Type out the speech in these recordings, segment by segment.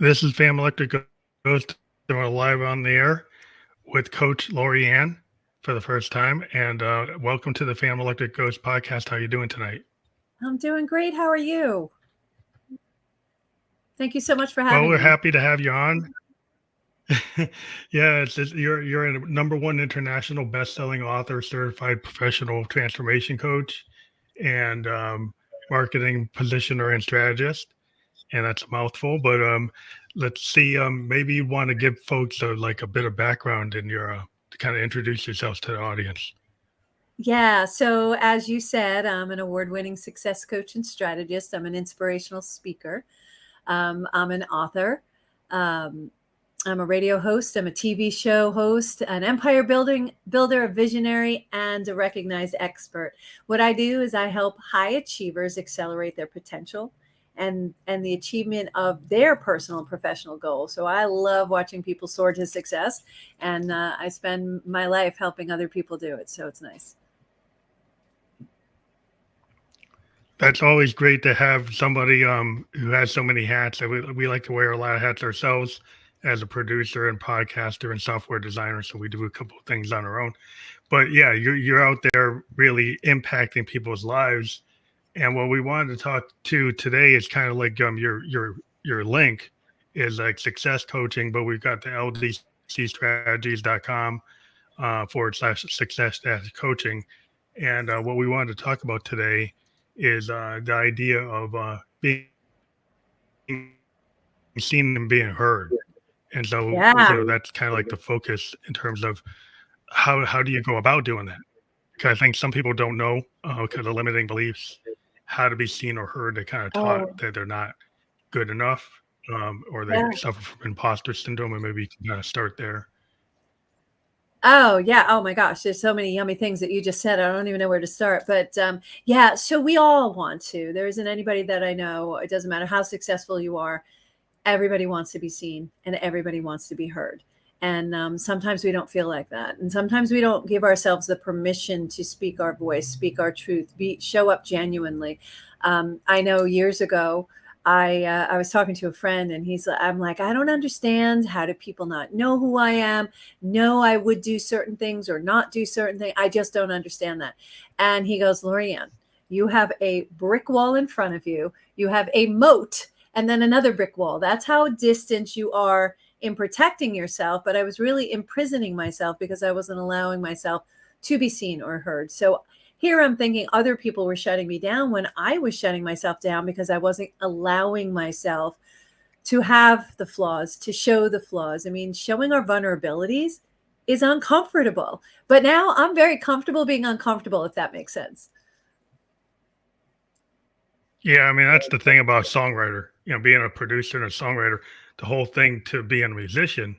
This is Fam Electric Ghost. We're live on the air with Coach Lori Ann for the first time. And welcome to the Fam Electric Ghost podcast. How are you doing tonight? I'm doing great. How are you? Thank you so much for Well, having we're me. happy to have you on. Yeah, you're a number one international best-selling author, certified professional transformation coach, and marketing positioner and strategist. And that's a mouthful, but let's see. Maybe you want to give folks like a bit of background in your to kind of introduce yourselves to the audience. Yeah. So, as you said, I'm an award winning success coach and strategist. I'm an inspirational speaker. I'm an author. Um, I'm a radio host. I'm a TV show host, an empire builder, a visionary, and a recognized expert. What I do is I help high achievers accelerate their potential and the achievement of their personal and professional goals. So I love watching people soar to success, and I spend my life helping other people do it. So it's nice. That's always great to have somebody who has so many hats. We like to wear a lot of hats ourselves as a producer and podcaster and software designer. So we do a couple of things on our own. But yeah, you're out there really impacting people's lives. And what we wanted to talk to today is kind of like your link is like success coaching, but we've got the ldcstrategies.com /success-coaching. And what we wanted to talk about today is the idea of being seen and being heard. And so, that's Yeah. kind of like the focus in terms of how do you go about doing that? Because I think some people don't know because of limiting beliefs how to be seen or heard. They kind of taught Oh, that they're not good enough, or they yeah. suffer from imposter syndrome, and maybe you can kind of start there. Oh, yeah. Oh my gosh, there's so many yummy things that you just said. I don't even know where to start. But yeah, so we all want to. There isn't anybody that I know. It doesn't matter how successful you are. Everybody wants to be seen and everybody wants to be heard. And sometimes we don't feel like that. And sometimes we don't give ourselves the permission to speak our voice, speak our truth, show up genuinely. I know years ago, I was talking to a friend and I'm like, I don't understand. How do people not know who I am? Know I would do certain things or not do certain things. I just don't understand that. And he goes, Lorianne, you have a brick wall in front of you. You have a moat and then another brick wall. That's how distant you are in protecting yourself. But I was really imprisoning myself because I wasn't allowing myself to be seen or heard. So here I'm thinking other people were shutting me down when I was shutting myself down because I wasn't allowing myself to have the flaws, to show the flaws. I mean, showing our vulnerabilities is uncomfortable. But now I'm very comfortable being uncomfortable, if that makes sense. Yeah, I mean that's the thing about a songwriter. Being a producer and a songwriter, the whole thing to being a musician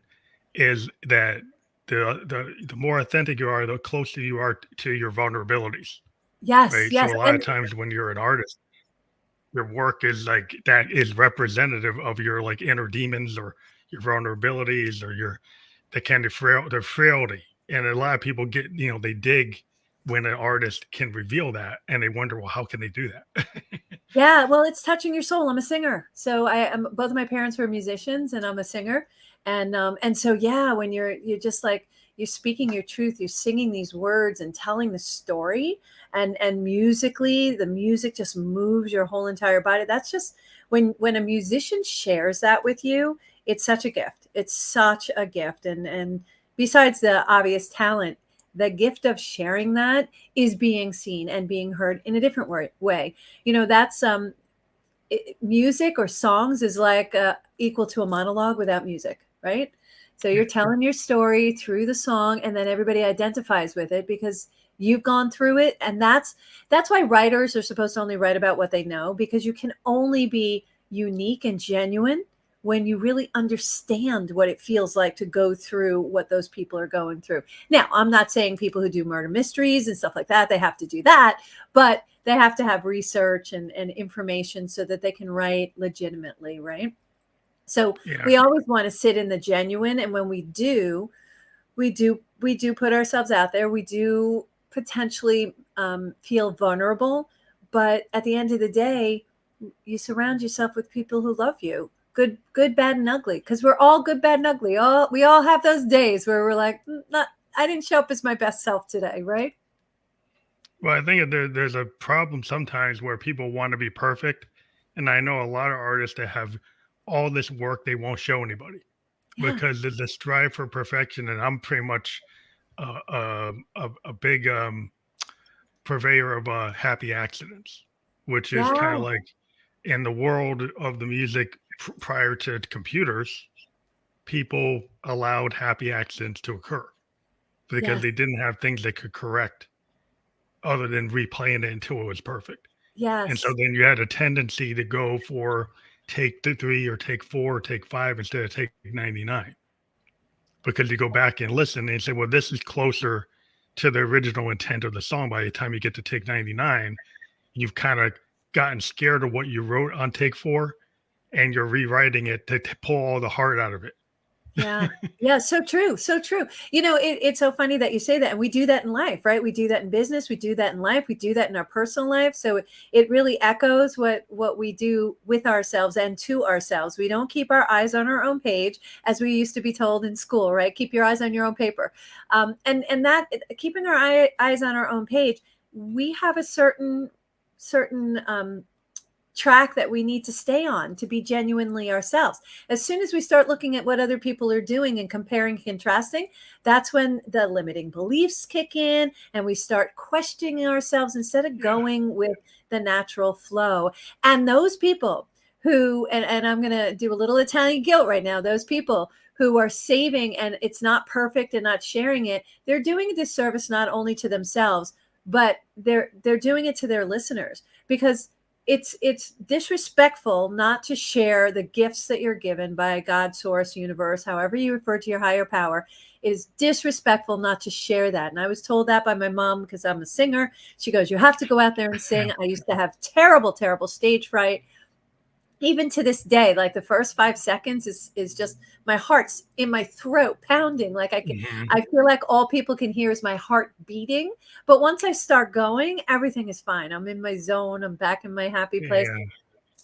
is that the more authentic you are, the closer you are to your vulnerabilities, Yes, right? yes. So a lot of And times when you're an artist, your work is like that is representative of your like inner demons or your vulnerabilities or your the kind of the frailty. And a lot of people get, they dig when an artist can reveal that and they wonder, well, how can they do that? yeah, well, it's touching your soul. I'm a singer. So I am both of my parents were musicians and I'm a singer. And so yeah, when you're just like you're speaking your truth, you're singing these words and telling the story and musically, the music just moves your whole entire body. That's just when a musician shares that with you, it's such a gift. It's such a gift. And besides the obvious talent, the gift of sharing that is being seen and being heard in a different way. That's music or songs is like equal to a monologue without music, right? So you're telling your story through the song and then everybody identifies with it because you've gone through it. And that's why writers are supposed to only write about what they know, because you can only be unique and genuine when you really understand what it feels like to go through what those people are going through. Now, I'm not saying people who do murder mysteries and stuff like that, they have to do that, but they have to have research and information so that they can write legitimately, right? So Yeah. we always want to sit in the genuine. And when we do put ourselves out there. We do potentially feel vulnerable, but at the end of the day, you surround yourself with people who love you. good, bad, and ugly, because we're all good, bad, and ugly. We all have those days where we're like, I didn't show up as my best self today, right? Well, I think there's a problem sometimes where people want to be perfect. And I know a lot of artists that have all this work they won't show anybody Yeah. because there's a strive for perfection. And I'm pretty much a big purveyor of happy accidents, which is kind of Yeah. like in the world of the music prior to computers, people allowed happy accidents to occur because Yes. they didn't have things they could correct other than replaying it until it was perfect. And so Yes. then you had a tendency to go for take the 3 or take 4 or take 5 instead of take 99 because you go back and listen and say, well, this is closer to the original intent of the song. By the time you get to take 99, you've kind of gotten scared of what you wrote on take 4 and you're rewriting it to pull all the heart out of it. Yeah. Yeah. So true. So true. It's so funny that you say that. And we do that in life, right? We do that in business. We do that in life. We do that in our personal life. So it really echoes what we do with ourselves and to ourselves. We don't keep our eyes on our own page, as we used to be told in school, right? Keep your eyes on your own paper. And that keeping our eyes on our own page, we have a certain track that we need to stay on to be genuinely ourselves. As soon as we start looking at what other people are doing and comparing, contrasting, that's when the limiting beliefs kick in and we start questioning ourselves instead of going with the natural flow. And those people who, and I'm going to do a little Italian guilt right now, those people who are saving and it's not perfect and not sharing it, they're doing a disservice not only to themselves, but they're doing it to their listeners, because it's disrespectful not to share the gifts that you're given by God, source, universe, however you refer to your higher power. It is disrespectful not to share that. And I was told that by my mom because I'm a singer. She goes, you have to go out there and sing. I used to have terrible, terrible stage fright. Even to this day, like the first 5 seconds is just my heart's in my throat pounding. Like I feel like all people can hear is my heart beating. But once I start going, everything is fine. I'm in my zone. I'm back in my happy place. Yeah.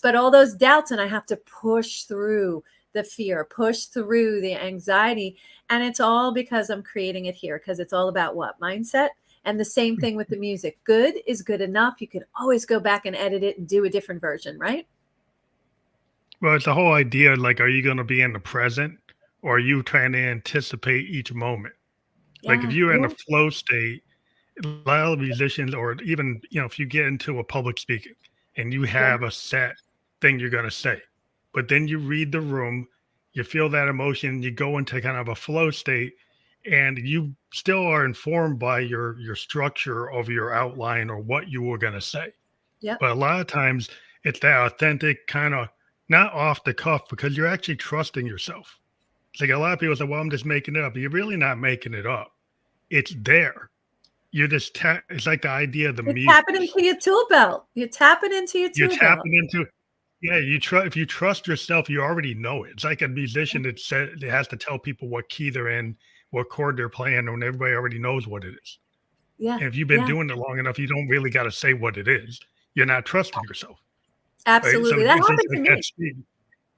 But all those doubts, and I have to push through the fear, push through the anxiety. And it's all because I'm creating it here, because it's all about what? Mindset. And the same thing with the music. Good is good enough. You can always go back and edit it and do a different version, right? Well, it's the whole idea, like, are you going to be in the present or are you trying to anticipate each moment? Like if Yeah. you're in a Yeah. flow state, a lot of musicians, or even, if you get into a public speaking and you Yeah. have a set thing you're going to say, but then you read the room, you feel that emotion, you go into kind of a flow state, and you still are informed by your structure of your outline or what you were going to say. Yep. But a lot of times it's that authentic kind of not off the cuff because you're actually trusting yourself. It's like a lot of people say, well, I'm just making it up. You're really not making it up. It's there. You're just it's like the idea of the You're tapping muse. into your tool belt. You're tapping into your You're tool belt. tapping into, yeah, if you trust yourself, you already know it. It's like a musician that said it has to tell people what key they're in, what chord they're playing, and everybody already knows what it is. Yeah. And if you've been Yeah. doing it long enough, you don't really got to say what it is. You're not trusting yourself. Right. So Absolutely. That it's just happened to like that me. speak.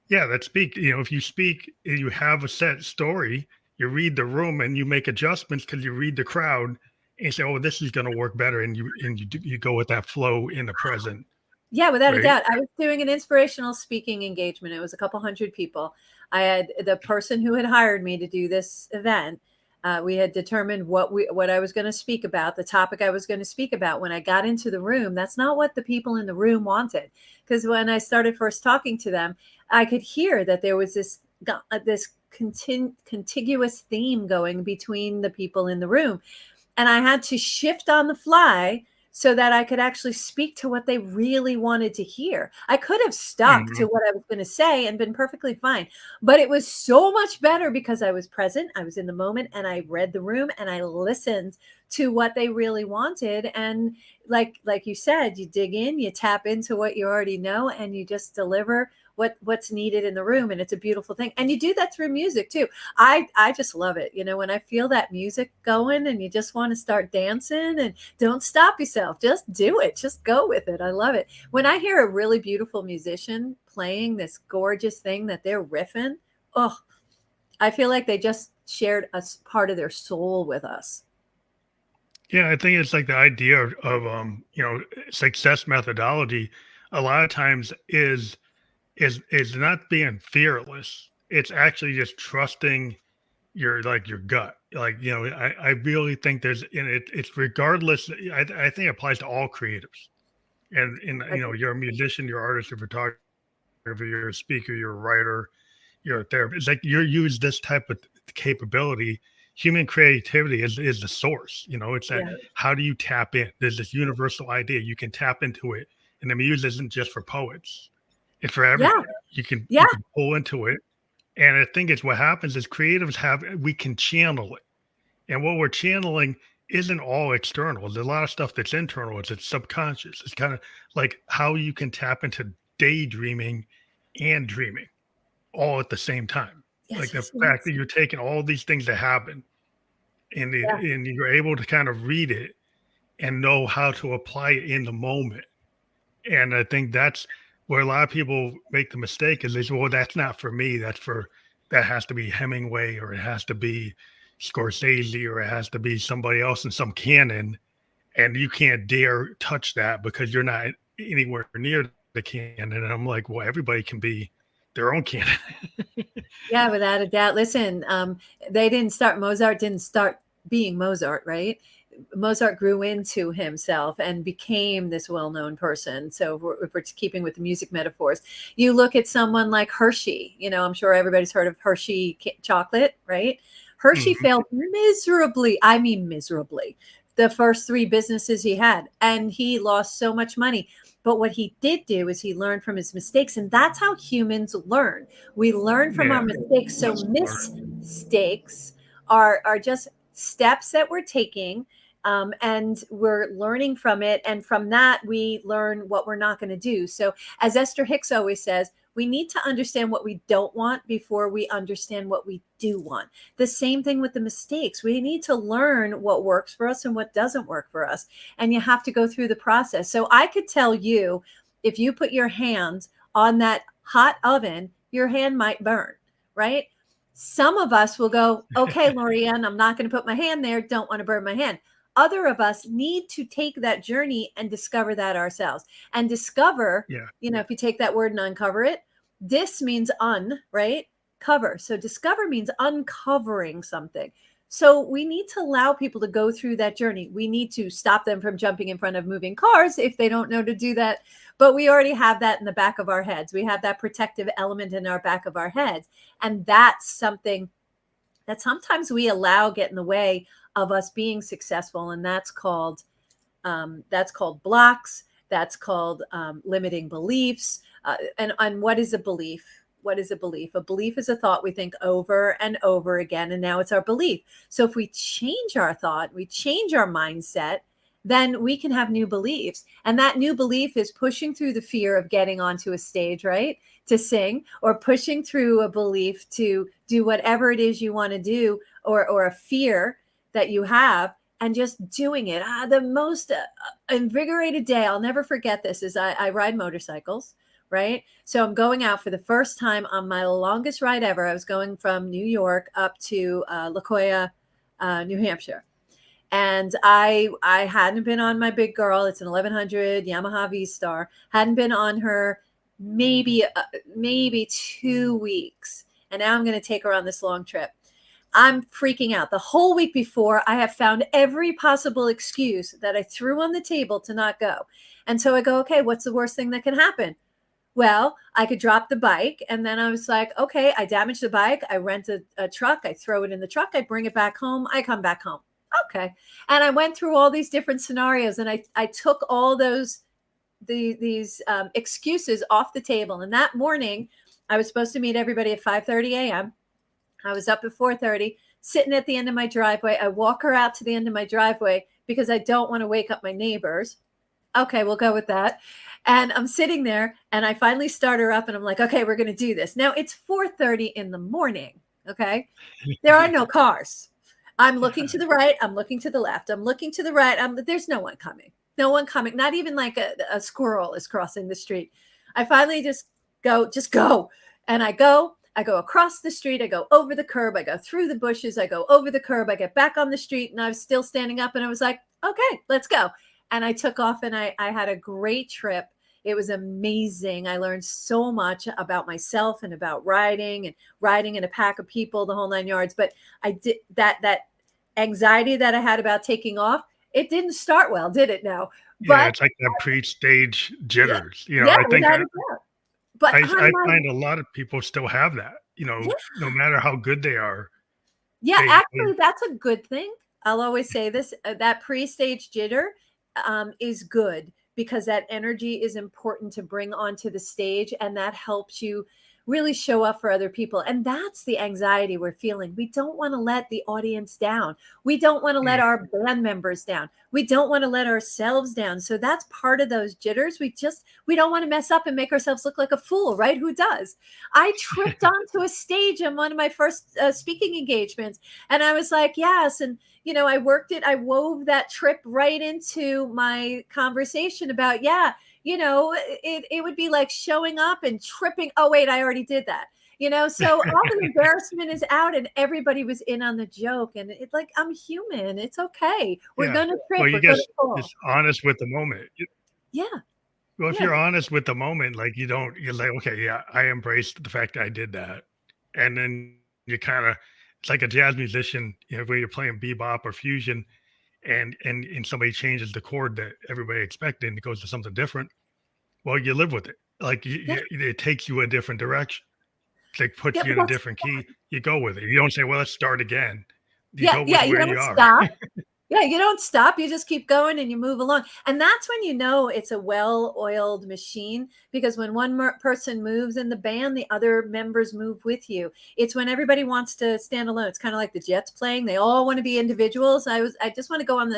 Yeah, that speak. If you speak, you have a set story, you read the room and you make adjustments because you read the crowd and you say, oh, this is going to work better. And you go with that flow in the present. Yeah, without a Right. doubt. I was doing an inspirational speaking engagement. It was a couple hundred people. I had the person who had hired me to do this event. We had determined what I was going to speak about, the topic I was going to speak about. When I got into the room, that's not what the people in the room wanted. Because when I started first talking to them, I could hear that there was this contiguous theme going between the people in the room. And I had to shift on the fly so that I could actually speak to what they really wanted to hear. I could have stuck to Mhm. what I was going to say and been perfectly fine, but it was so much better because I was present, I was in the moment, and I read the room and I listened to what they really wanted. And like you said, you dig in, you tap into what you already know, and you just deliver what's needed in the room. And it's a beautiful thing. And you do that through music too. I just love it. When I feel that music going and you just want to start dancing, and don't stop yourself, just do it, just go with it. I love it. When I hear a really beautiful musician playing this gorgeous thing that they're riffing, oh, I feel like they just shared a part of their soul with us. Yeah, I think it's like the idea of success methodology a lot of times is not being fearless. It's actually just trusting your gut. I really think it's regardless. I think it applies to all creatives. And Okay. you're a musician, you're an artist, you're a photographer, you're a speaker, you're a writer, you're a therapist. It's like you use this type of capability. Human creativity is the source. It's that, Yeah. how do you tap in? There's this universal idea. You can tap into it. And the muse isn't just for poets. It's for Yeah. everybody. You can Yeah. pull into it. And I think it's what happens is we can channel it. And what we're channeling isn't all external. There's a lot of stuff that's internal. It's subconscious. It's kind of like how you can tap into daydreaming and dreaming all at the same time. Like Yes, the yes, fact yes. that you're taking all these things that happen Yeah. and you're able to kind of read it and know how to apply it in the moment. And I think that's where a lot of people make the mistake is they say, well, that's not for me. That has to be Hemingway, or it has to be Scorsese, or it has to be somebody else in some canon. And you can't dare touch that because you're not anywhere near the canon. And I'm like, well, everybody can be their own canon. Yeah, without a doubt. Listen, Mozart didn't start being Mozart, right? Mozart grew into himself and became this well-known person. So if we're keeping with the music metaphors, you look at someone like Hershey, I'm sure everybody's heard of Hershey chocolate, right? Hershey Mhm. failed miserably. I mean, miserably. The first three businesses he had, and he lost so much money. But what he did do is he learned from his mistakes, and that's how humans learn. We learn from our Yeah. mistakes. So Lesson learned. mistakes are just steps that we're taking, and we're learning from it. And from that, we learn what we're not going to do. So, as Esther Hicks always says, we need to understand what we don't want before we understand what we do want. The same thing with the mistakes. We need to learn what works for us and what doesn't work for us. And you have to go through the process. So I could tell you, if you put your hands on that hot oven, your hand might burn, right? Some of us will go, okay, Lorianne, I'm not going to put my hand there. Don't want to burn my hand. Other of us need to take that journey and discover that ourselves and discover, Yeah. if you take that word and uncover it, this means right? Cover. So discover means uncovering something. So we need to allow people to go through that journey. We need to stop them from jumping in front of moving cars if they don't know to do that. But we already have that in the back of our heads. We have that protective element in our back of our heads. And that's something that sometimes we allow get in the way of us being successful. And that's called blocks. That's called limiting beliefs. And what is a belief? What is a belief? A belief is a thought we think over and over again, and now it's our belief. So if we change our thought, we change our mindset, then we can have new beliefs. And that new belief is pushing through the fear of getting onto a stage, right? To sing, or pushing through a belief to do whatever it is you want to do, or a fear that you have, and just doing it. The most invigorated day, I'll never forget this, is I ride motorcycles, right? So I'm going out for the first time on my longest ride ever. I was going from New York up to La Jolla, New Hampshire. And I hadn't been on my big girl. It's an 1100 Yamaha V-Star. Hadn't been on her maybe 2 weeks. And now I'm going to take her on this long trip. I'm freaking out. The whole week before, I have found every possible excuse that I threw on the table to not go. And so I go, okay, what's the worst thing that can happen? Well, I could drop the bike. And then I was like, okay, I damaged the bike. I rent a truck. I throw it in the truck. I bring it back home. I come back home. Okay. And I went through all these different scenarios, and I took all these excuses off the table. And that morning, I was supposed to meet everybody at 5:30 a.m. I was up at 4:30, sitting at the end of my driveway. I walk her out to the end of my driveway because I don't want to wake up my neighbors. Okay, we'll go with that. And I'm sitting there, and I finally start her up, and I'm like, okay, we're going to do this. Now it's 4:30 in the morning. Okay. There are no cars. I'm looking to the right. I'm looking to the left. I'm looking to the right. There's no one coming. No one coming. Not even like a squirrel is crossing the street. I finally just just go. And I go across the street, I go over the curb, I go through the bushes, I go over the curb, I get back on the street, and I was still standing up, and I was like, okay, let's go. And I took off, and I had a great trip. It was amazing. I learned so much about myself and about riding in a pack of people, the whole 9 yards. But I did that anxiety that I had about taking off, it didn't start well, did it now? Yeah, it's like that pre-stage jitters. I think but I find a lot of people still have that, no matter how good they are. Yeah, actually, that's a good thing. I'll always say this, that pre-stage jitter is good, because that energy is important to bring onto the stage, and that helps you really show up for other people. And that's the anxiety we're feeling. We don't want to let the audience down. We don't want to let our band members down. We don't want to let ourselves down. So that's part of those jitters. We don't want to mess up and make ourselves look like a fool, right? Who does? I tripped onto a stage on one of my first speaking engagements, and I was like, yes. And I worked it. I wove that trip right into my conversation about, it would be like showing up and tripping. Oh, wait, I already did that. So all the embarrassment is out, and everybody was in on the joke. And it's like, I'm human. It's okay. We're going to trip. Well, you guys just honest with the moment. Yeah. Well, if you're honest with the moment, like you're like, okay, yeah, I embraced the fact that I did that. And then you it's like a jazz musician, where you're playing bebop or fusion, and somebody changes the chord that everybody expected and it goes to something different. Well, you live with it. Like it takes you a different direction. It puts you in a different key. You go with it. You don't say, well, let's start again. You go with where you are. Stop. Yeah, you don't stop. You just keep going and you move along. And that's when it's a well-oiled machine, because when one person moves in the band, the other members move with you. It's when everybody wants to stand alone. It's kind of like the Jets playing. They all want to be individuals. I just want to go on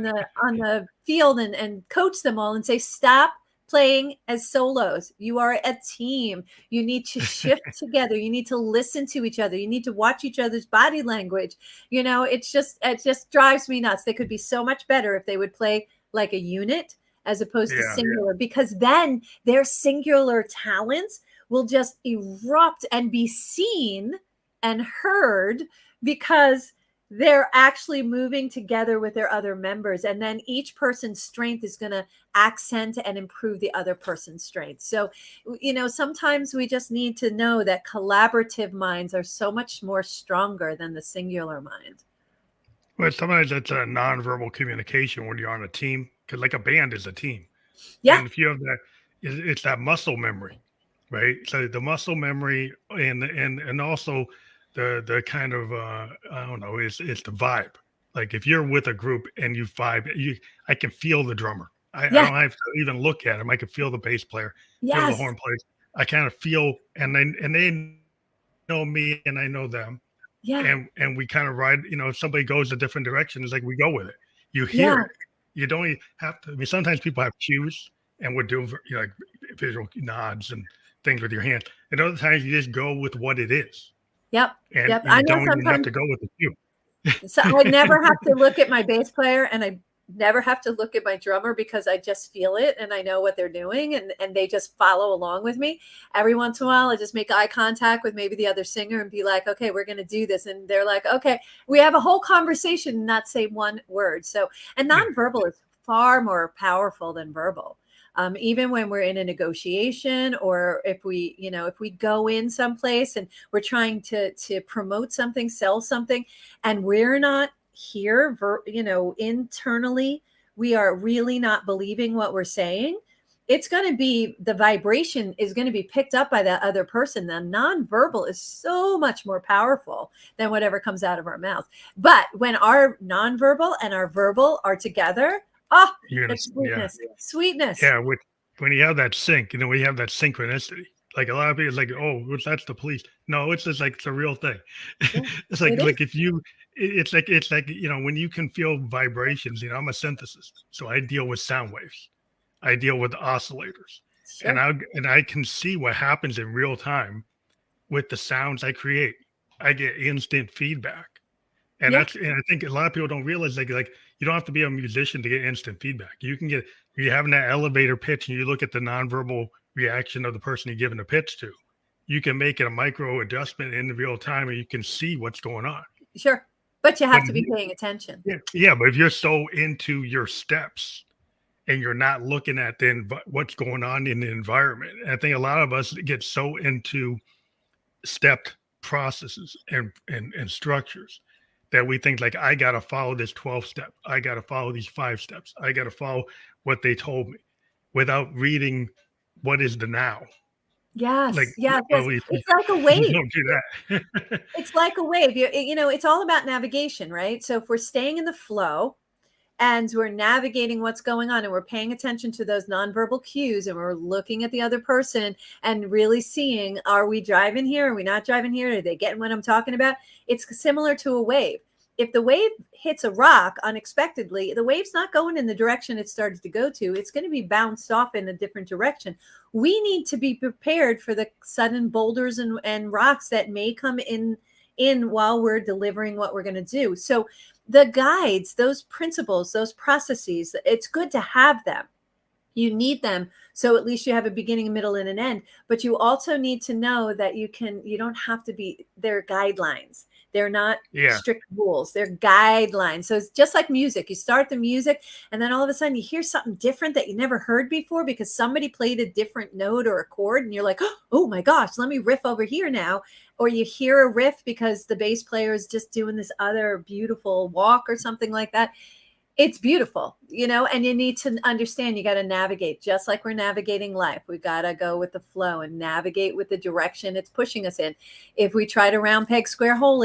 the field and coach them all and say, stop playing as solos. You are a team. You need to shift together. You need to listen to each other. You need to watch each other's body language. It just drives me nuts. They could be so much better if they would play like a unit as opposed to singular, because then their singular talents will just erupt and be seen and heard, because they're actually moving together with their other members. And then each person's strength is going to accent and improve the other person's strength. So, sometimes we just need to know that collaborative minds are so much more stronger than the singular mind. Well, sometimes it's a nonverbal communication when you're on a team, because like a band is a team. Yeah. And if you have that, it's that muscle memory, right? So the muscle memory and also the kind of I don't know, it's the vibe. Like if you're with a group and you vibe, I can feel the drummer. I don't have to even look at him. I can feel the bass player, feel the horn players. I kind of feel, and they know me and I know them. Yeah. And we kind of ride, if somebody goes a different direction, it's like we go with it. You hear it. You don't even have to. I mean, sometimes people have cues and would do like visual nods and things with your hands. And other times you just go with what it is. Yep. And yep. you don't even have to go with the cue. So I never have to look at my bass player, and I never have to look at my drummer, because I just feel it and I know what they're doing, and they just follow along with me. Every once in a while, I just make eye contact with maybe the other singer and be like, okay, we're going to do this. And they're like, okay, we have a whole conversation and not say one word. So, and nonverbal is far more powerful than verbal. Even when we're in a negotiation, or if we go in someplace and we're trying to promote something, sell something, and we're not here, internally, we are really not believing what we're saying, it's going to be, the vibration is going to be picked up by that other person. The nonverbal is so much more powerful than whatever comes out of our mouth. But when our nonverbal and our verbal are together, it's sweetness. Sweetness. Yeah, when you have that sync, when you have that synchronicity, like a lot of people like, oh, that's the police. No, it's just like it's a real thing. Yeah, it's like if you, it's like when you can feel vibrations. I'm a synthesist, so I deal with sound waves. I deal with oscillators, sure. and I can see what happens in real time with the sounds I create. I get instant feedback. And I think a lot of people don't realize like you don't have to be a musician to get instant feedback. You're having that elevator pitch and you look at the nonverbal reaction of the person you're giving the pitch to. You can make it a micro adjustment in real time, and you can see what's going on. Sure. But you But have to be paying attention. yeah, but if you're so into your steps and you're not looking at what's going on in the environment, I think a lot of us get so into stepped processes and structures that we think like, I got to follow this 12 step. I got to follow these 5 steps. I got to follow what they told me without reading what is the now. Like, Yes. Yeah. well, It's like a we wave. don't do that. It's like a wave. It's all about navigation, right? So if we're staying in the flow and we're navigating what's going on and we're paying attention to those nonverbal cues and we're looking at the other person and really seeing, are we driving here? Are we not driving here? Are they getting what I'm talking about? It's similar to a wave. If the wave hits a rock unexpectedly, the wave's not going in the direction it started to go to. It's going to be bounced off in a different direction. We need to be prepared for the sudden boulders and rocks that may come in while we're delivering what we're going to do. So the guides, those principles, those processes, it's good to have them. You need them. So at least you have a beginning, a middle, and an end. But you also need to know that you don't have to be, they're guidelines. They're not strict rules. They're guidelines. So it's just like music. You start the music and then all of a sudden you hear something different that you never heard before because somebody played a different note or a chord and you're like, oh my gosh, let me riff over here now. Or you hear a riff because the bass player is just doing this other beautiful walk or something like that. It's beautiful, and you need to understand, you got to navigate just like we're navigating life. We got to go with the flow and navigate with the direction it's pushing us in. If we try to round peg, square hole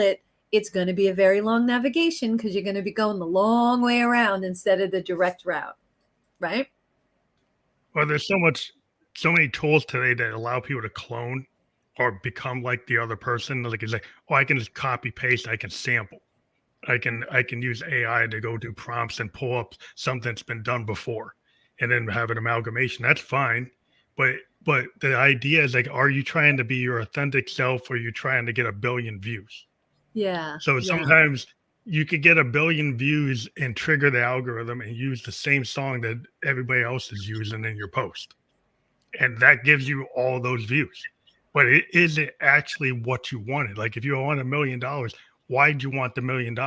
it's going to be a very long navigation because you're going to be going the long way around instead of the direct route, right? Well, there's so many tools today that allow people to clone or become like the other person. Like it's like, oh, I can just copy paste. I can sample. I can use AI to go do prompts and pull up something that's been done before and then have an amalgamation. That's fine. But the idea is like, are you trying to be your authentic self or are you trying to get 1 billion views? Yeah. So sometimes you could get 1 billion views and trigger the algorithm and use the same song that everybody else is using in your post. And that gives you all those views. But is it actually what you wanted? Like if you want $1 million, why'd you want the $1 million?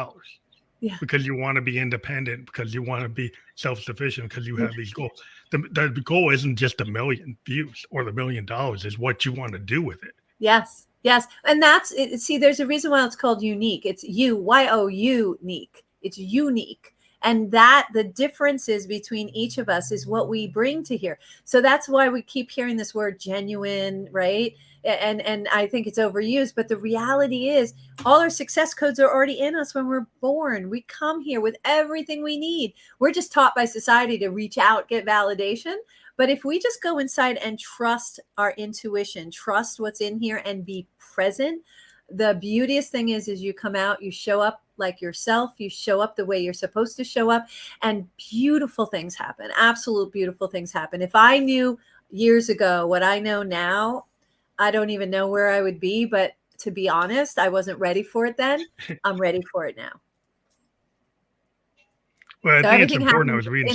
Yeah. Because you want to be independent, because you want to be self-sufficient, because you have these goals. The goal isn't just 1 million views or the $1 million, is what you want to do with it. Yes. Yes. And that's it. See, there's a reason why it's called unique. It's unique. It's unique. And that the differences between each of us is what we bring to here. So that's why we keep hearing this word genuine, right? And I think it's overused, but the reality is all our success codes are already in us when we're born. We come here with everything we need. We're just taught by society to reach out, get validation. But if we just go inside and trust our intuition, trust what's in here and be present, the beauteous thing is you come out, you show up like yourself, you show up the way you're supposed to show up, and beautiful things happen. Absolute beautiful things happen. If I knew years ago what I know now, I don't even know where I would be, but to be honest, I wasn't ready for it then. I'm ready for it now. Well, I think it's important. I was reading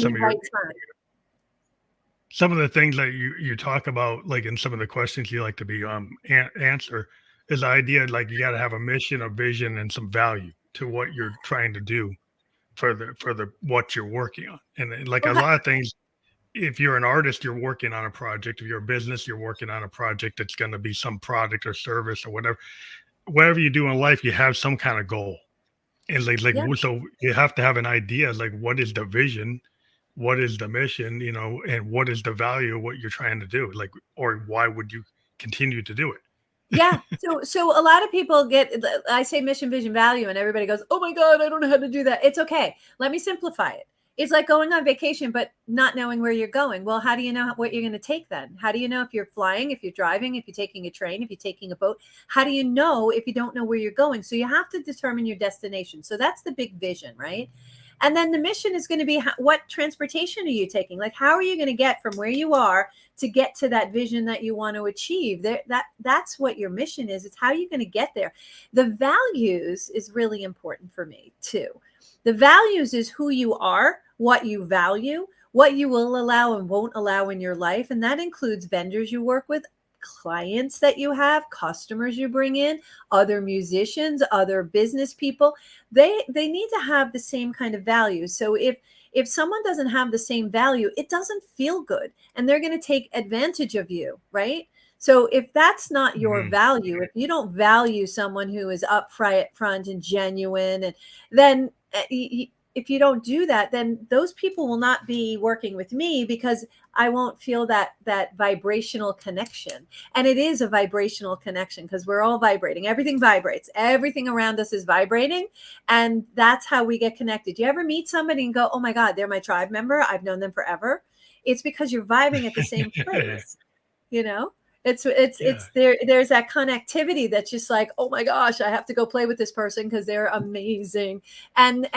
some of the things that you talk about, like in some of the questions you like to be answer, is the idea like you got to have a mission, a vision, and some value to what you're trying to do for the what you're working on. And like a lot of things, if you're an artist, you're working on a project. If you're a business, you're working on a project that's going to be some product or service or whatever. Whatever you do in life, you have some kind of goal. And so you have to have an idea, like what is the vision, what is the mission, and what is the value of what you're trying to do, like, or why would you continue to do it? Yeah. So a lot of people I say mission, vision, value, and everybody goes, oh my God, I don't know how to do that. It's okay. Let me simplify it. It's like going on vacation, but not knowing where you're going. Well, how do you know what you're going to take then? How do you know if you're flying, if you're driving, if you're taking a train, if you're taking a boat? How do you know if you don't know where you're going? So you have to determine your destination. So that's the big vision, right? And then the mission is going to be what transportation are you taking? Like, how are you going to get from where you are to get to that vision that you want to achieve? That's what your mission is. It's how you're going to get there. The values is really important for me too. The values is who you are, what you value, what you will allow and won't allow in your life. And that includes vendors you work with, clients that you have, customers you bring in, other musicians, other business people. They need to have the same kind of value. So if someone doesn't have the same value, it doesn't feel good, and they're going to take advantage of you, right? So if that's not your value, if you don't value someone who is upfront and genuine, and then if you don't do that, then those people will not be working with me, because I won't feel that vibrational connection. And it is a vibrational connection, because we're all vibrating. Everything vibrates. Everything around us is vibrating. And that's how we get connected. You ever meet somebody and go, oh my God, they're my tribe member, I've known them forever? It's because you're vibing at the same place, you know? It's there's that connectivity that's just like, oh my gosh, I have to go play with this person because they're amazing. And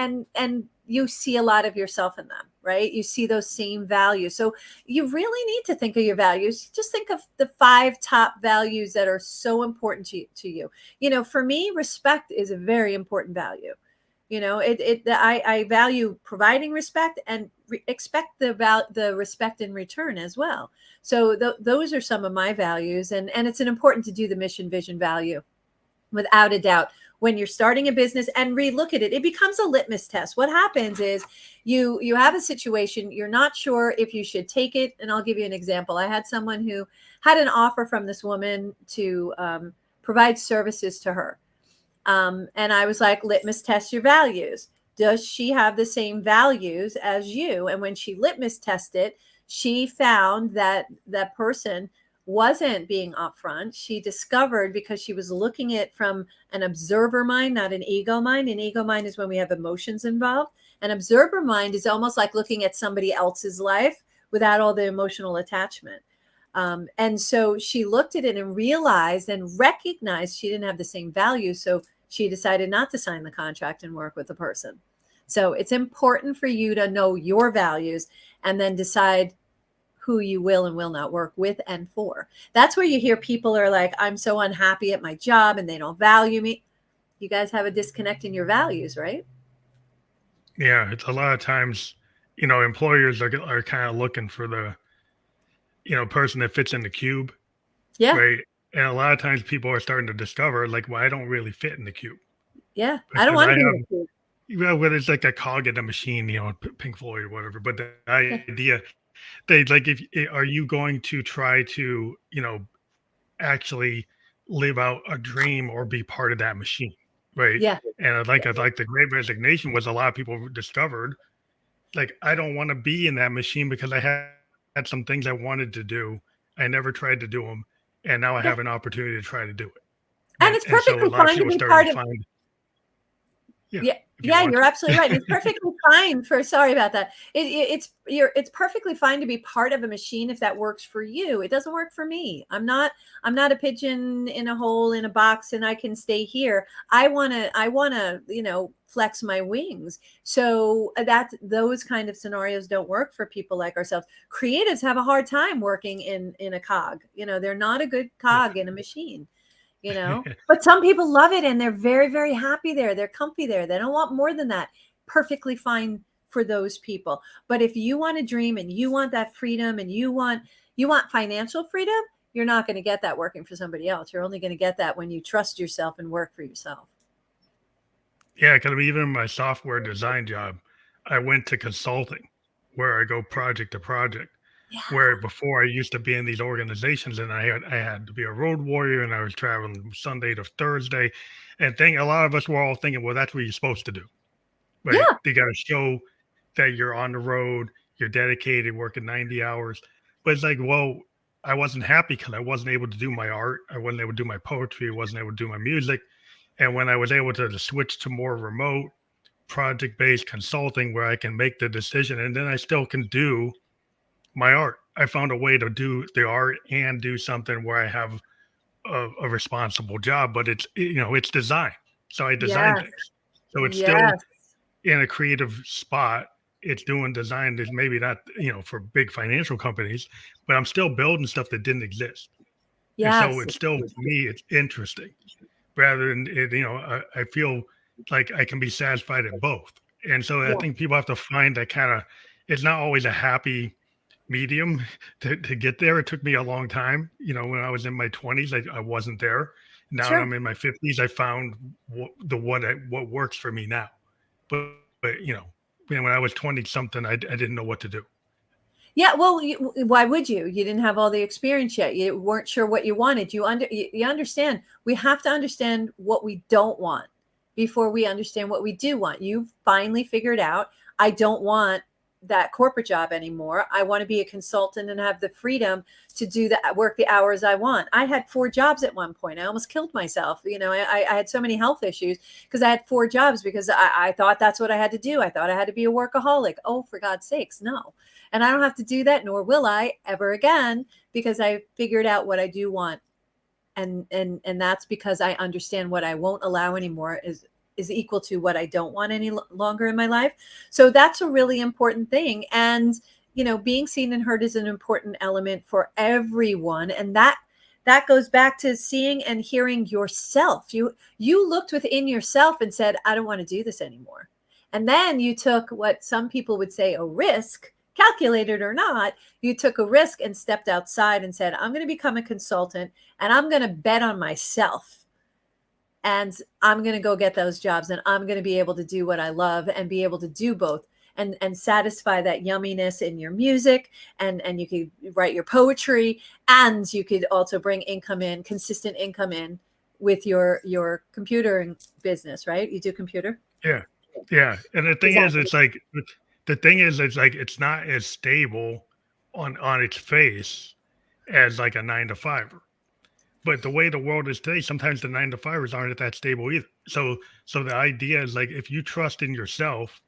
you see a lot of yourself in them, right? You see those same values. So you really need to think of your values. Just think of the 5 top values that are so important to you. You know, for me, respect is a very important value. You know, I value providing respect and expect the respect in return as well. So those are some of my values, and it's important to do the mission, vision, value, without a doubt. When you're starting a business and relook at it, it becomes a litmus test. What happens is you have a situation, you're not sure if you should take it. And I'll give you an example. I had someone who had an offer from this woman to provide services to her. And I was like, litmus test your values. Does she have the same values as you? And when she litmus tested, she found that that person wasn't being upfront. She discovered, because she was looking at it from an observer mind, not an ego mind. An ego mind is when we have emotions involved. An observer mind is almost like looking at somebody else's life without all the emotional attachment. And so she looked at it and realized and recognized she didn't have the same value. So she decided not to sign the contract and work with the person. So it's important for you to know your values and then decide who you will and will not work with and for. That's where you hear people are like, I'm so unhappy at my job and they don't value me. You guys have a disconnect in your values, right? Yeah, it's a lot of times, employers are kind of looking for the, person that fits in the cube, Yeah. right? And a lot of times people are starting to discover, like, well, I don't really fit in the cube Yeah. I don't because want I to be in have, the cube. whether it's like a cog in the machine, Pink Floyd or whatever. But the Yeah. idea, they like, if are you going to try to, actually live out a dream or be part of that machine, right? Yeah. And I like the Great Resignation was a lot of people discovered, like, I don't want to be in that machine because I had some things I wanted to do. I never tried to do them, and now I Yeah. have an opportunity to try to do it. And And it's and so a perfectly lot of fine to people be started part to of. find, yeah, Yeah, if you yeah, want you're to. absolutely right. And it's perfectly fine for, sorry about that. It's perfectly fine to be part of a machine if that works for you. It doesn't work for me. I'm not a pigeon in a hole in a box and I can stay here. I wanna, flex my wings. So that those kind of scenarios don't work for people like ourselves. Creatives have a hard time working in a cog. They're not a good cog in a machine. But some people love it and they're very, very happy there. They're comfy there. They don't want more than that. Perfectly fine for those people. But if you want to dream and you want that freedom and you want financial freedom, you're not going to get that working for somebody else. You're only going to get that when you trust yourself and work for yourself. Yeah, because even in my software design job, I went to consulting, where I go project to project. Yeah. Where before I used to be in these organizations and I had to be a road warrior and I was traveling Sunday to Thursday, and a lot of us were all thinking, well, that's what you're supposed to do, right? Yeah. You got to show that you're on the road, you're dedicated, working 90 hours. But it's like, well, I wasn't happy because I wasn't able to do my art. I wasn't able to do my poetry. I wasn't able to do my music. And when I was able to switch to more remote project based consulting where I can make the decision and then I still can do my art, I found a way to do the art and do something where I have a responsible job, but it's design. So I design Yes. things. So it's still Yes. in a creative spot. It's doing design that's maybe not, for big financial companies, but I'm still building stuff that didn't exist. And so Yes. it's still, to me, it's interesting rather than I feel like I can be satisfied in both. And so I Yeah. think people have to find that kind of it's not always a happy medium to get there. It took me a long time. When I was in my 20s, I wasn't there. Now that Sure. I'm in my 50s, I found what works for me now. But when I was 20 something, I didn't know what to do. Yeah, well, why would you? You didn't have all the experience yet. You weren't sure what you wanted. You understand. We have to understand what we don't want before we understand what we do want. You finally figured out, I don't want that corporate job anymore. I want to be a consultant and have the freedom to do that, work the hours I want. I had 4 jobs at one point. I almost killed myself. I had so many health issues because I had 4 jobs because I thought that's what I had to do. I thought I had to be a workaholic. Oh, for God's sakes, no. And I don't have to do that, nor will I ever again, because I figured out what I do want. And that's because I understand what I won't allow anymore is equal to what I don't want any longer in my life. So that's a really important thing. And, being seen and heard is an important element for everyone. And that goes back to seeing and hearing yourself. You looked within yourself and said, I don't want to do this anymore. And then you took what some people would say a risk, calculated or not. You took a risk and stepped outside and said, I'm going to become a consultant and I'm going to bet on myself. And I'm going to go get those jobs and I'm going to be able to do what I love and be able to do both and satisfy that yumminess in your music. And you could write your poetry and you could also bring income in, consistent income in with your computer business, right? You do computer? Yeah. Yeah. And the thing is, Exactly. it's not as stable on its face as like a 9 to 5. But the way the world is today, sometimes the 9 to 5ers aren't that stable either. So the idea is like if you trust in yourself,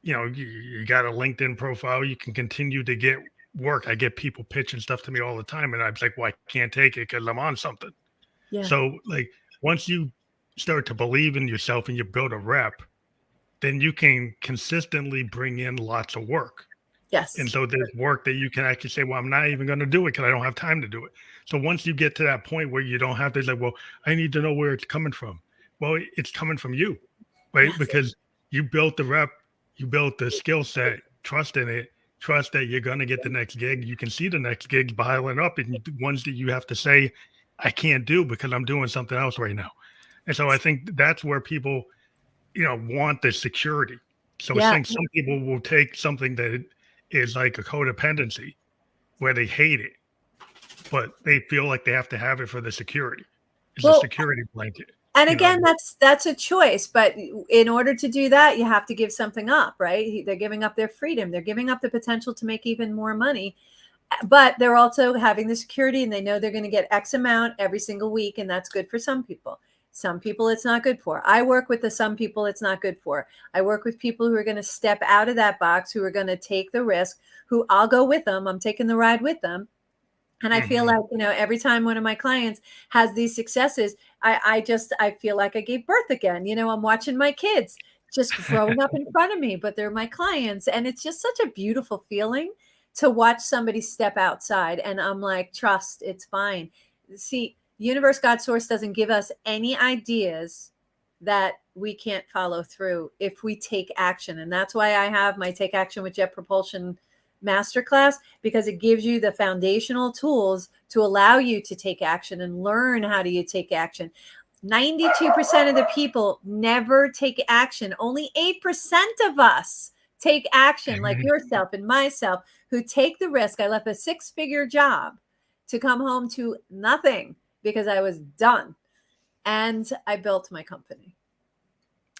you got a LinkedIn profile, you can continue to get work. I get people pitching stuff to me all the time, and I'm like, well, I can't take it because I'm on something. Yeah. So like once you start to believe in yourself and you build a rep, then you can consistently bring in lots of work. And Yes. so there's work that you can actually say, well, I'm not even going to do it because I don't have time to do it. So once you get to that point where you don't have to, like, well, I need to know where it's coming from. Well, it's coming from you, right? Yes. Because you built the rep, you built the skill set, trust in it, trust that you're going to get the next gig. You can see the next gigs piling up and the ones that you have to say, I can't do because I'm doing something else right now. And so I think that's where people, want the security. So I Yeah. think some people will take something that is like a codependency where they hate it, but they feel like they have to have it for the security. It's a Well, security blanket, and you know. again, that's a choice, but in order to do that, you have to give something up, right? They're giving up their freedom. They're giving up the potential to make even more money, but they're also having the security and they know they're going to get X amount every single week. And that's good for some people. Some people it's not good for. I work with the some people it's not good for. I work with people who are going to step out of that box, who are going to take the risk, who I'll go with them. I'm taking the ride with them. And I feel Mhm. like, every time one of my clients has these successes, I feel like I gave birth again. I'm watching my kids just growing up in front of me, but they're my clients. And it's just such a beautiful feeling to watch somebody step outside. And I'm like, trust, it's fine. See, universe, God, source doesn't give us any ideas that we can't follow through if we take action. And that's why I have my Take Action with Jet Propulsion masterclass, because it gives you the foundational tools to allow you to take action and learn how do you take action. 92% of the people never take action. Only 8% of us take action, like yourself and myself, who take the risk. I left a 6-figure job to come home to nothing because I was done. And I built my company.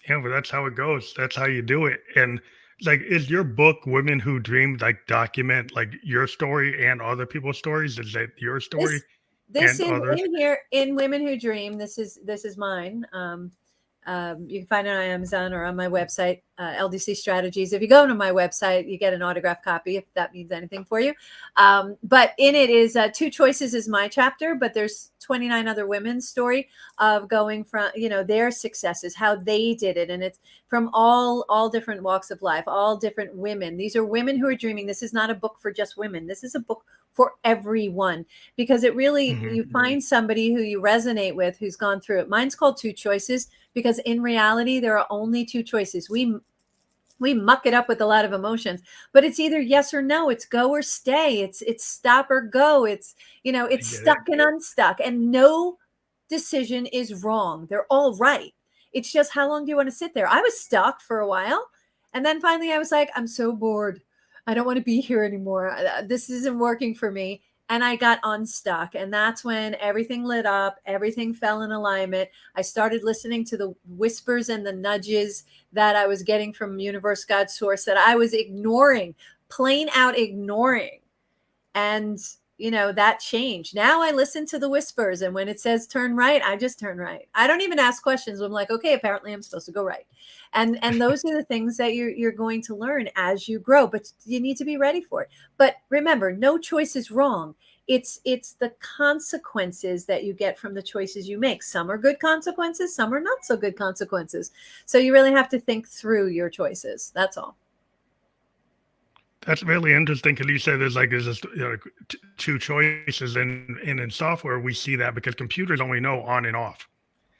Yeah, but that's how it goes. That's how you do it. And like, is your book "Women Who Dream" like document like your story and other people's stories? Is that your story This this and is others? in here in Women Who Dream. This is mine. You can find it on Amazon or on my website, LDC Strategies. If you go to my website, you get an autographed copy if that means anything for you. But in it is Two Choices is my chapter, but there's 29 other women's story of going from their successes, how they did it, and it's from all different walks of life, all different women. These are women who are dreaming. This is not a book for just women. This is a book for everyone, because it really, Mhm. you find somebody who you resonate with who's gone through it. Mine's called Two Choices because in reality there are only 2 choices. We We muck it up with a lot of emotions, but it's either yes or no. It's go or stay. It's stop or go. It's, I it's get it. stuck and unstuck, and no decision is wrong. They're all right. It's just, how long do you want to sit there? I was stuck for a while, and then finally I was like, I'm so bored. I don't want to be here anymore. This isn't working for me. And I got unstuck. And that's when everything lit up, everything fell in alignment. I started listening to the whispers and the nudges that I was getting from universe, God, source, that I was ignoring, plain out ignoring. And, that changed. Now I listen to the whispers. And when it says turn right, I just turn right. I don't even ask questions. I'm like, okay, apparently I'm supposed to go right. And those are the things that you're going to learn as you grow, but you need to be ready for it. But remember, no choice is wrong. It's the consequences that you get from the choices you make. Some are good consequences, some are not so good consequences. So you really have to think through your choices. That's all. That's really interesting because you said there's this, two choices, and in software we see that because computers only know on and off,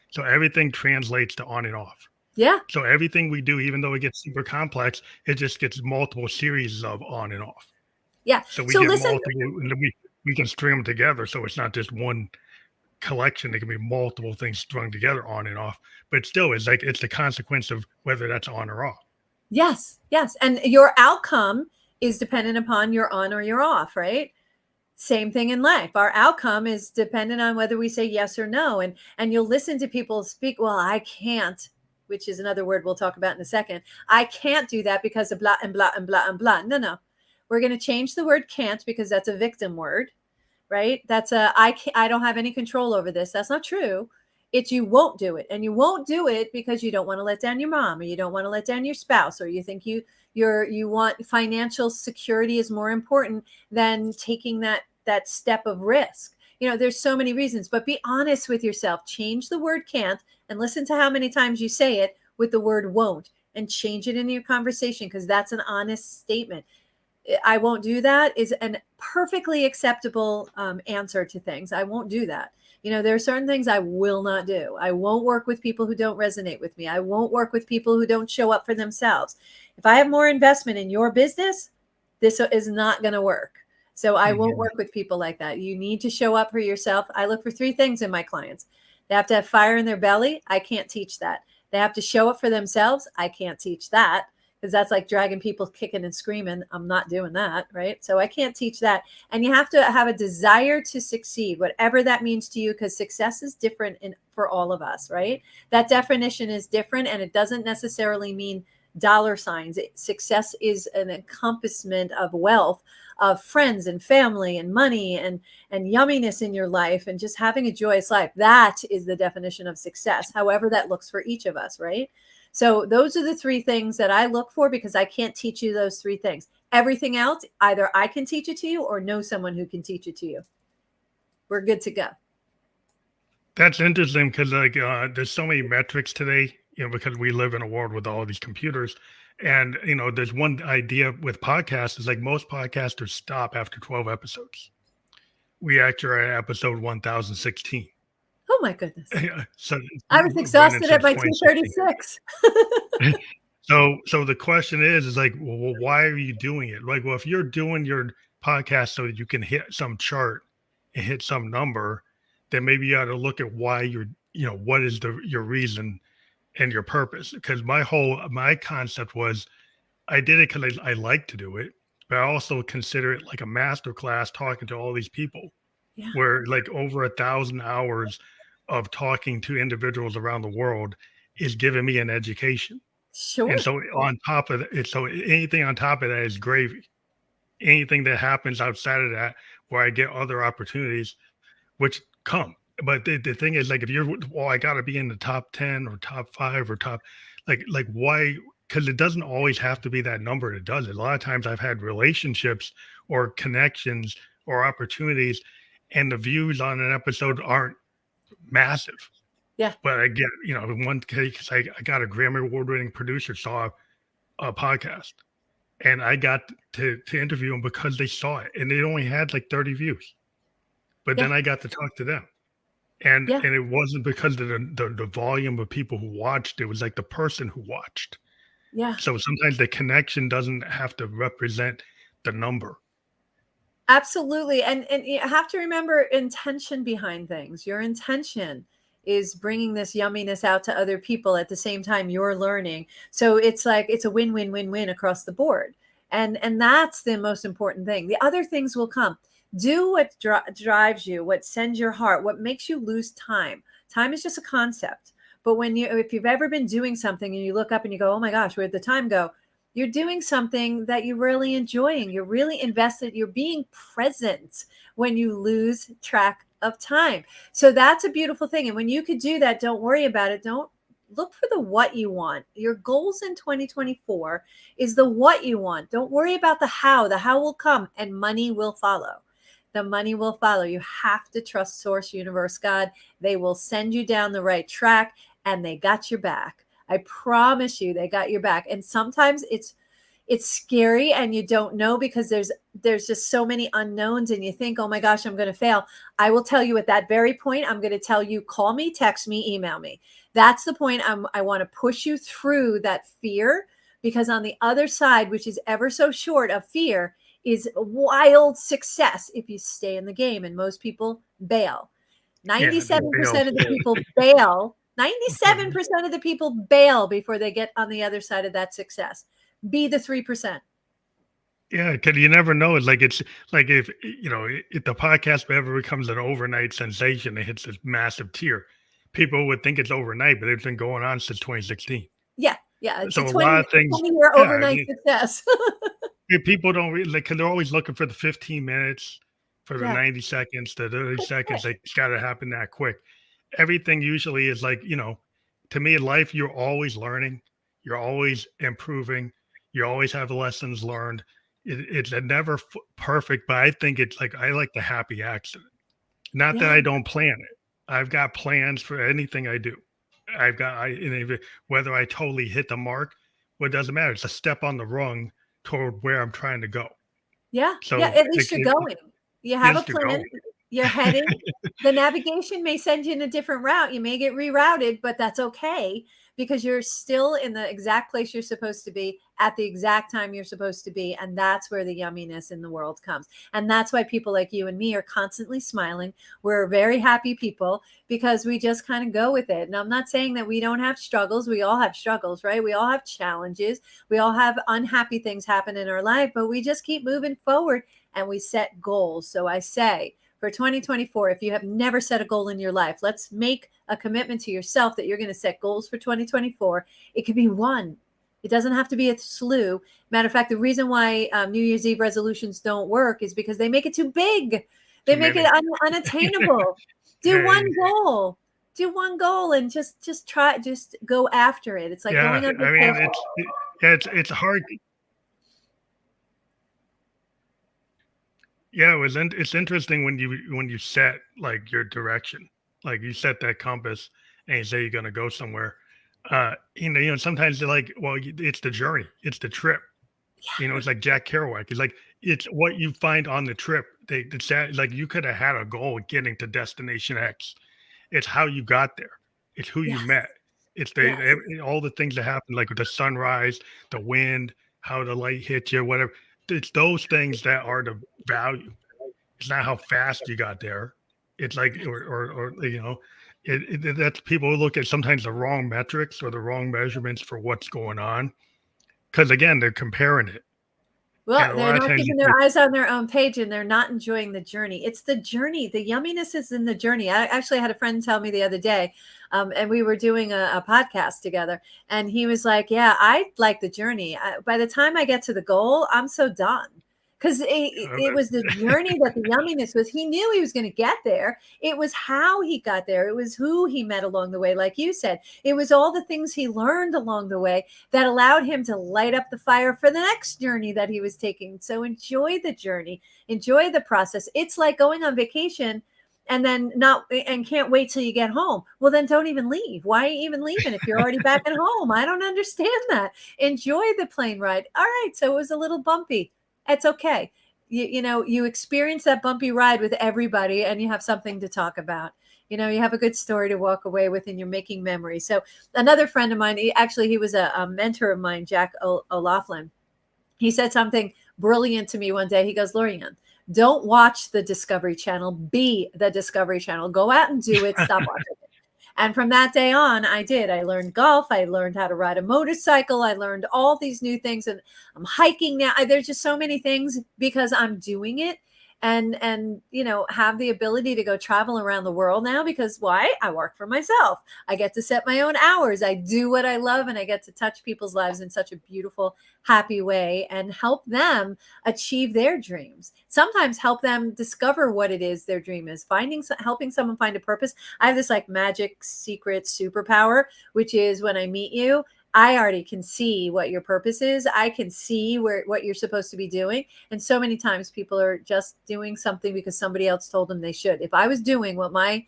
so everything translates to on and off. Yeah. So everything we do, even though it gets super complex, it just gets multiple series of on and off. Yeah. So we So get listen, multiple, and we can string them together. So it's not just one collection. It can be multiple things strung together on and off. But still, it's the consequence of whether that's on or off. yes, yes. And your outcome is dependent upon your on or your off, right? Same thing in life. Our outcome is dependent on whether we say yes or no. And you'll listen to people speak, well, I can't, which is another word we'll talk about in a second. I can't do that because of blah and blah and blah and blah. No. We're going to change the word can't, because that's a victim word, right? That's I don't have any control over this. That's not true. It's you won't do it. And you won't do it because you don't want to let down your mom, or you don't want to let down your spouse, or you think you want financial security is more important than taking that step of risk. There's so many reasons, but be honest with yourself. Change the word can't and listen to how many times you say it with the word won't, and change it in your conversation, because that's an honest statement. I won't do that is an perfectly acceptable answer to things. I won't do that. There are certain things I will not do. I won't work with people who don't resonate with me. I won't work with people who don't show up for themselves. If I have more investment in your business, this is not going to work. So I won't work with people like that. You need to show up for yourself. I look for three things in my clients. They have to have fire in their belly. I can't teach that. They have to show up for themselves. I can't teach that, because that's like dragging people kicking and screaming. I'm not doing that, right? So I can't teach that. And you have to have a desire to succeed, whatever that means to you, because success is different for all of us, right? That definition is different, and it doesn't necessarily mean dollar signs. Success is an encompassment of wealth, of friends and family and money and yumminess in your life, and just having a joyous life. That is the definition of success, however that looks for each of us, right? So those are the three things that I look for, because I can't teach you those three things. Everything else, either I can teach it to you or know someone who can teach it to you. We're good to go. That's interesting because there's so many metrics today, because we live in a world with all these computers. And there's one idea with podcasts is like most podcasters stop after 12 episodes. We actually are at episode 1016. Oh my goodness. So I was exhausted at my 2:36. So the question is like, well, why are you doing it? Like, well, if you're doing your podcast so that you can hit some chart and hit some number, then maybe you ought to look at why what is your reason and your purpose. Because my concept was I did it because I like to do it, but I also consider it like a master class talking to all these people, Yeah. where like over 1,000 hours of talking to individuals around the world is giving me an education. Sure. And so on top of it, so anything on top of that is gravy. Anything that happens outside of that, where I get other opportunities, which come. But the thing is, like, if you're, well, I got to be in the top 10 or top 5 or top, like why? Because it doesn't always have to be that number that does it. A lot of times I've had relationships or connections or opportunities, and the views on an episode aren't massive. Yeah. But I get, in one case, I got a Grammy Award-winning producer saw a podcast, and I got to interview them because they saw it, and they only had like 30 views. But Yeah. then I got to talk to them, and Yeah. it wasn't because of the volume of people who watched. It was like the person who watched. Yeah. So sometimes the connection doesn't have to represent the number. Absolutely. And you have to remember intention behind things. Your intention is bringing this yumminess out to other people at the same time you're learning. So it's like it's a win-win-win-win across the board. And that's the most important thing. The other things will come. Do what drives you, what sends your heart, what makes you lose time. Time is just a concept. But if you've ever been doing something and you look up and you go, "Oh my gosh, where'd the time go?" You're doing something that you're really enjoying. You're really invested. You're being present when you lose track of time. So that's a beautiful thing. And when you could do that, don't worry about it. Don't look for the what you want. Your goals in 2024 is the what you want. Don't worry about the how. The how will come and money will follow. The money will follow. You have to trust source, universe, God. They will send you down the right track and they got your back. I promise you they got your back. And sometimes it's scary and you don't know because there's just so many unknowns and you think, "Oh my gosh, I'm going to fail." I will tell you at that very point, I'm going to tell you, call me, text me, email me. That's the point. I want to push you through that fear, because on the other side, which is ever so short of fear, is wild success if you stay in the game. And most people bail. Yeah, they fail. 97% of the people bail. 97% of the people bail before they get on the other side of that success. Be the 3%. Yeah, because you never know. It's like if if the podcast ever becomes an overnight sensation, it hits this massive tier. People would think it's overnight, but it's been going on since 2016. Yeah. Yeah. It's a So a lot of things, 20-year yeah. I overnight mean, success. people don't really like because they're always looking for the 15 minutes, for the Yeah. 90 seconds, the 30 Quick, seconds. quick. Like it's got to happen that quick. Everything usually is like, to me in life, you're always learning, you're always improving, you always have lessons learned. It's a never perfect, but I think it's like I like the happy accident. Not that Yeah. I don't plan it. I've got plans for anything I do. Whether I totally hit the mark, what doesn't matter. It's a step on the rung toward where I'm trying to go. Yeah. Yeah. So At least you're going. You have a yes, you're plan. going. You're heading. The navigation may send you in a different route. You may get rerouted, but that's okay because you're still in the exact place you're supposed to be at the exact time you're supposed to be. And that's where the yumminess in the world comes. And that's why people like you and me are constantly smiling. We're very happy people because we just kind of go with it. And I'm not saying that we don't have struggles. We all have struggles, right? We all have challenges. We all have unhappy things happen in our life, but we just keep moving forward and we set goals. So I say, for 2024, if you have never set a goal in your life, let's make a commitment to yourself that you're going to set goals for 2024. It could be one. It doesn't have to be a slew. Matter of fact, the reason why New Year's Eve resolutions don't work is because they make it too big. They Too make many. it unattainable. Do Yeah, one goal. Do one goal and just try, just go after it. It's like yeah. going on I mean, vacation. it's hard. Yeah, it's interesting when you set like your direction, like you set that compass and you say you're gonna go somewhere. Sometimes they're like, well, it's the journey, it's the trip. It's like Jack Kerouac. It's like it's what you find on the trip. Like you could have had a goal of getting to destination X. It's how you got there. It's who you Yes. met. It's Yes. all the things that happen, like with the sunrise, the wind, how the light hit you, whatever. It's those things that are the value. It's not how fast you got there. It's like, that's people look at sometimes the wrong metrics or the wrong measurements for what's going on. Because again, they're comparing it. And Well, a they're lot of not times, keeping their eyes on their own page and they're not enjoying the journey. It's the journey. The yumminess is in the journey. I actually had a friend tell me the other day, and we were doing a podcast together, and he was like, "Yeah, I like the journey. By the time I get to the goal, I'm so done." Because it was the journey that the yumminess was. He knew he was going to get there. It was how he got there. It was who he met along the way, like you said. It was all the things he learned along the way that allowed him to light up the fire for the next journey that he was taking. So enjoy the journey, enjoy the process. It's like going on vacation and then not and can't wait till you get home. Well, then don't even leave. Why even leaving if you're already back at home? I don't understand that. Enjoy the plane ride. All right, so it was a little bumpy. It's okay. You experience that bumpy ride with everybody and you have something to talk about. You know, you have a good story to walk away with, and you're making memories. So another friend of mine, he was a mentor of mine, Jack O'Laughlin. He said something brilliant to me one day. He goes, Lorianne, don't watch the Discovery Channel, be the Discovery Channel. Go out and do it. Stop watching it. And from that day on, I did. I learned golf. I learned how to ride a motorcycle. I learned all these new things. And I'm hiking now. There's just so many things because I'm doing it. And you know, have the ability to go travel around the world now because why? I work for myself. I get to set my own hours. I do what I love, and I get to touch people's lives in such a beautiful, happy way and help them achieve their dreams. Sometimes help them discover what it is their dream is. Helping someone find a purpose. I have this like magic secret superpower, which is when I meet you, I already can see what your purpose is. I can see what you're supposed to be doing. And so many times people are just doing something because somebody else told them they should. If I was doing what my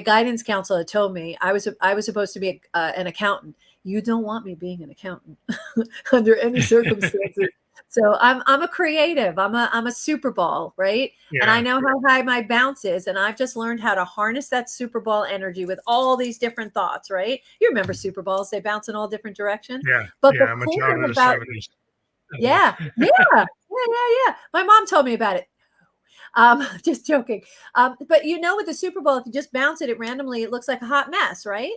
guidance counselor had told me, I was supposed to be an accountant. You don't want me being an accountant under any circumstances. So I'm a creative. I'm a Super Ball, right? Yeah. And I know how high my bounce is, and I've just learned how to harness that Super Ball energy with all these different thoughts, right? You remember Super Balls? They bounce in all different directions. Yeah. But Yeah. the I'm a cool child thing of the about 70s. yeah. My mom told me about it. Just joking. But you know, with the Super Bowl, if you just bounce it randomly, it looks like a hot mess, right?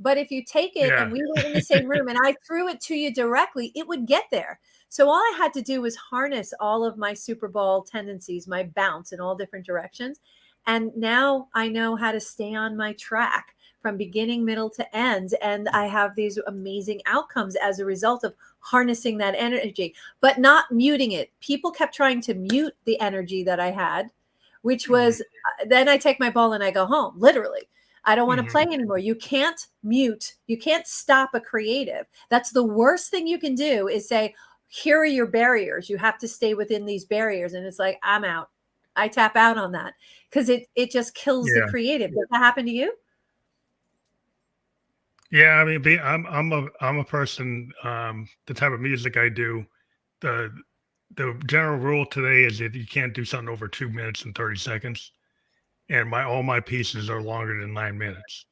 But if you take it and we were in the same room and I threw it to you directly, it would get there. So all I had to do was harness all of my Super Bowl tendencies, my bounce in all different directions. And now I know how to stay on my track from beginning, middle to end. And I have these amazing outcomes as a result of harnessing that energy, but not muting it. People kept trying to mute the energy that I had, which was then I take my ball and I go home, literally. I don't want to play anymore. You can't mute. You can't stop a creative. That's the worst thing you can do is say, here are your barriers. You have to stay within these barriers. And it's like, I'm out. I tap out on that because it just kills the creative. Does that happen to you? Yeah, I mean, I'm a person. The type of music I do, the general rule today is that you can't do something over 2 minutes and 30 seconds, and all my pieces are longer than 9 minutes.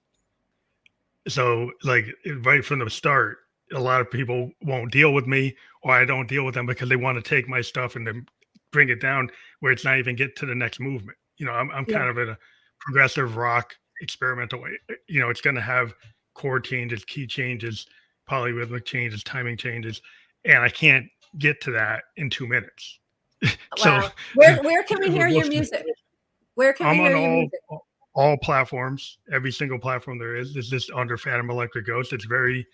So, like right from the start, a lot of people won't deal with me, or I don't deal with them because they want to take my stuff and then bring it down where it's not even get to the next movement. You know, I'm kind of in a progressive rock experimental way. You know, it's going to have chord changes, key changes, polyrhythmic changes, timing changes, and I can't get to that in 2 minutes. Wow. So Where can we hear your music? Where can we hear your music? All platforms, every single platform there is just under Phantom Electric Ghost. It's very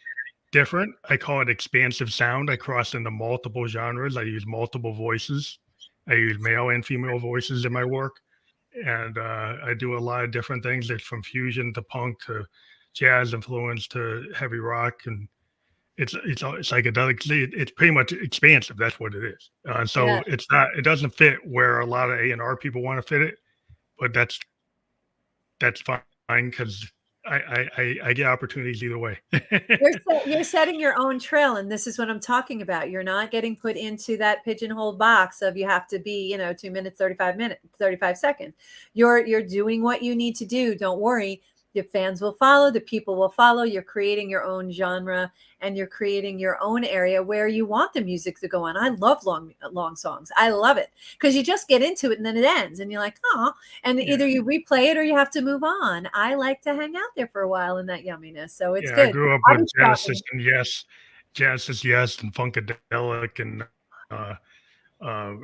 different. I call it expansive sound. I cross into multiple genres. I use multiple voices. I use male and female voices in my work. And I do a lot of different things. It's from fusion to punk to jazz influence to heavy rock. And it's psychedelic. It's pretty much expansive. That's what it is. So it doesn't fit where a lot of A&R people want to fit it, but that's fine because I get opportunities either way. You're setting your own trail, and this is what I'm talking about. You're not getting put into that pigeonhole box of you have to be, 2 minutes, 35 seconds. You're doing what you need to do. Don't worry. The fans will follow, the people will follow. You're creating your own genre and you're creating your own area where you want the music to go on. I love long songs. I love it because you just get into it and then it ends and you're like, oh, and either you replay it or you have to move on. I like to hang out there for a while in that yumminess. So it's good. I grew up with Genesis and Yes, and Funkadelic and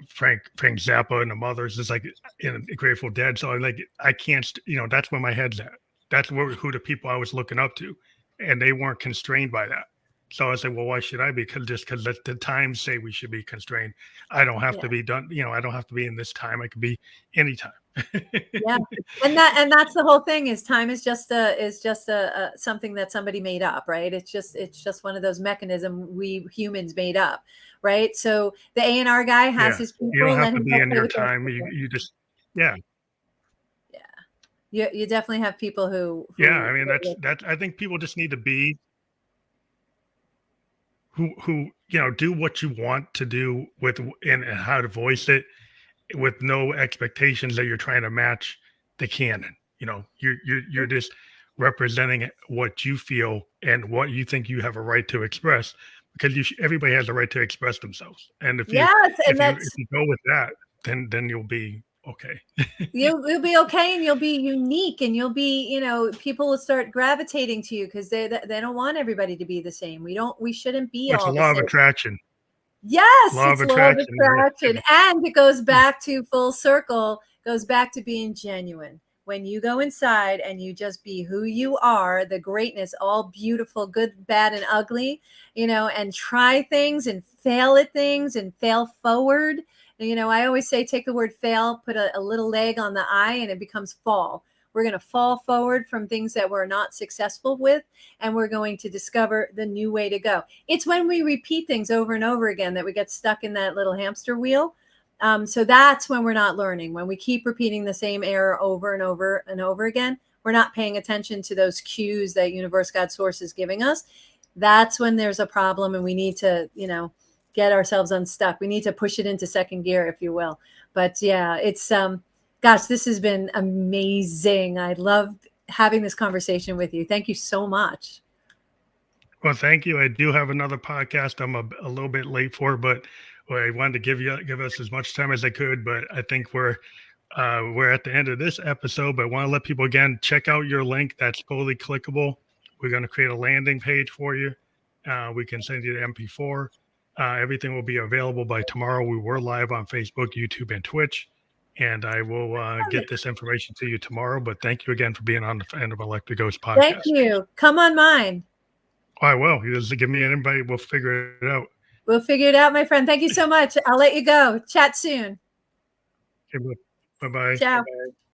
Frank Zappa and the Mothers is like in Grateful Dead. So I can't, that's where my head's at. That's who the people I was looking up to, and they weren't constrained by that. So I said, well, why should I be? Because the times say we should be constrained. I don't have to be done. I don't have to be in this time. I could be anytime. Yeah, and that's the whole thing. Is time is just a something that somebody made up, right? It's just one of those mechanisms we humans made up, right? So the A&R guy has his people. You don't have to be in your time. You just You definitely have people who I mean that's I think people just need to be who do what you want to do with and how to voice it with no expectations that you're trying to match the canon. you're just representing what you feel and what you think you have a right to express, because everybody has a right to express themselves. And Yes, and if you go with that, then you'll be okay. you'll be okay, and you'll be unique, and you'll be, people will start gravitating to you because they don't want everybody to be the same. We shouldn't be It's a all the law of same. attraction. Yes, Law of it's law of attraction. attraction. And it goes back to full circle, goes back to being genuine. When you go inside and you just be who you are, the greatness, all beautiful, good, bad, and ugly, and try things and fail at things and fail forward. I always say, take the word fail, put a little leg on the I, and it becomes fall. We're going to fall forward from things that we're not successful with, and we're going to discover the new way to go. It's when we repeat things over and over again that we get stuck in that little hamster wheel. So that's when we're not learning. When we keep repeating the same error over and over and over again, we're not paying attention to those cues that universe, God, source is giving us. That's when there's a problem, and we need to, get ourselves unstuck. We need to push it into second gear, if you will. But yeah, it's gosh, this has been amazing. I love having this conversation with you. Thank you so much. Well, thank you. I do have another podcast I'm a little bit late for, but I wanted to give us as much time as I could. But I think we're at the end of this episode. But I want to let people again check out your link. That's fully clickable. We're going to create a landing page for you. We can send you the MP4. Everything will be available by tomorrow. We were live on Facebook, YouTube, and Twitch. And I will get this information to you tomorrow. But thank you again for being on the End of Electric Ghost podcast. Thank you. Come on mine. I will. Just give me an invite. We'll figure it out. We'll figure it out, my friend. Thank you so much. I'll let you go. Chat soon. Okay, bye-bye. Ciao. Bye-bye.